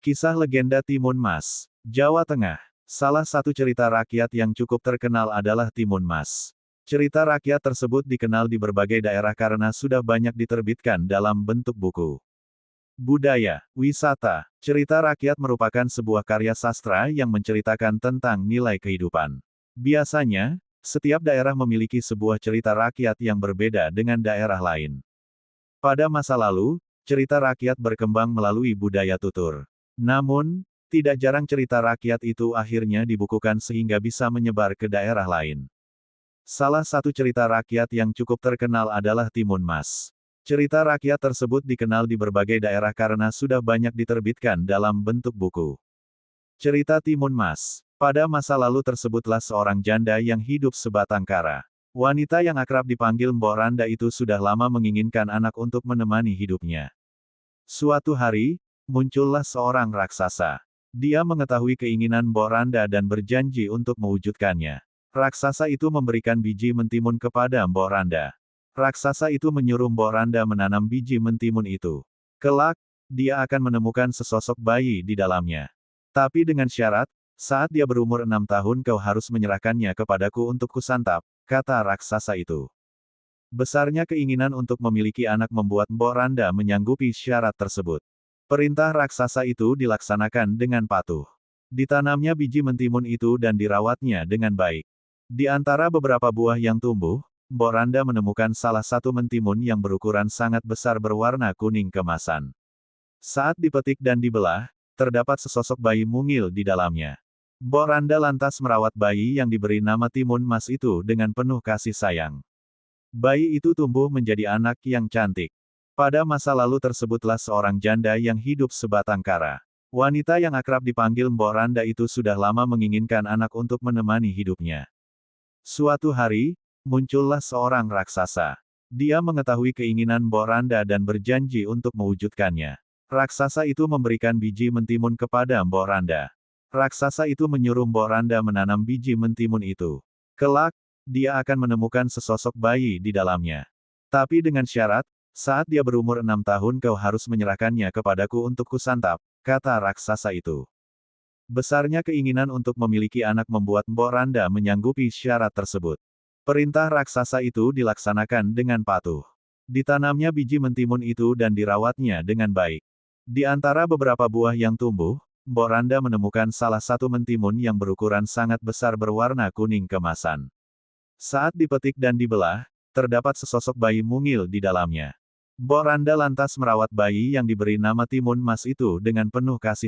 Kisah legenda Timun Mas, Jawa Tengah. Salah satu cerita rakyat yang cukup terkenal adalah Timun Mas. Cerita rakyat tersebut dikenal di berbagai daerah karena sudah banyak diterbitkan dalam bentuk buku. Budaya, wisata, cerita rakyat merupakan sebuah karya sastra yang menceritakan tentang nilai kehidupan. Biasanya, setiap daerah memiliki sebuah cerita rakyat yang berbeda dengan daerah lain. Pada masa lalu, cerita rakyat berkembang melalui budaya tutur. Namun, tidak jarang cerita rakyat itu akhirnya dibukukan sehingga bisa menyebar ke daerah lain. Salah satu cerita rakyat yang cukup terkenal adalah Timun Mas. Cerita rakyat tersebut dikenal di berbagai daerah karena sudah banyak diterbitkan dalam bentuk buku. Cerita Timun Mas. Pada masa lalu tersebutlah seorang janda yang hidup sebatang kara. Wanita yang akrab dipanggil Mbok Randa itu sudah lama menginginkan anak untuk menemani hidupnya. Suatu hari, muncullah seorang raksasa. Dia mengetahui keinginan Mbok Randa dan berjanji untuk mewujudkannya. Raksasa itu memberikan biji mentimun kepada Mbok Randa. Raksasa itu menyuruh Mbok Randa menanam biji mentimun itu. Kelak, dia akan menemukan sesosok bayi di dalamnya. Tapi dengan syarat, saat dia berumur 6 tahun kau harus menyerahkannya kepadaku untuk kusantap, kata raksasa itu. Besarnya keinginan untuk memiliki anak membuat Mbok Randa menyanggupi syarat tersebut. Perintah raksasa itu dilaksanakan dengan patuh. Ditanamnya biji mentimun itu dan dirawatnya dengan baik. Di antara beberapa buah yang tumbuh, Mbok Randa menemukan salah satu mentimun yang berukuran sangat besar berwarna kuning kemasan. Saat dipetik dan dibelah, terdapat sesosok bayi mungil di dalamnya. Mbok Randa lantas merawat bayi yang diberi nama Timun Mas itu dengan penuh kasih sayang. Bayi itu tumbuh menjadi anak yang cantik. Pada masa lalu tersebutlah seorang janda yang hidup sebatang kara. Wanita yang akrab dipanggil Mbok Randa itu sudah lama menginginkan anak untuk menemani hidupnya. Suatu hari, muncullah seorang raksasa. Dia mengetahui keinginan Mbok Randa dan berjanji untuk mewujudkannya. Raksasa itu memberikan biji mentimun kepada Mbok Randa. Raksasa itu menyuruh Mbok Randa menanam biji mentimun itu. Kelak, dia akan menemukan sesosok bayi di dalamnya. Tapi dengan syarat, saat dia berumur 6 tahun kau harus menyerahkannya kepadaku untuk kusantap, kata raksasa itu. Besarnya keinginan untuk memiliki anak membuat Mbok Randa menyanggupi syarat tersebut. Perintah raksasa itu dilaksanakan dengan patuh. Ditanamnya biji mentimun itu dan dirawatnya dengan baik. Di antara beberapa buah yang tumbuh, Mbok Randa menemukan salah satu mentimun yang berukuran sangat besar berwarna kuning kemasan. Saat dipetik dan dibelah, terdapat sesosok bayi mungil di dalamnya. Mbok Randa lantas merawat bayi yang diberi nama Timun Mas itu dengan penuh kasih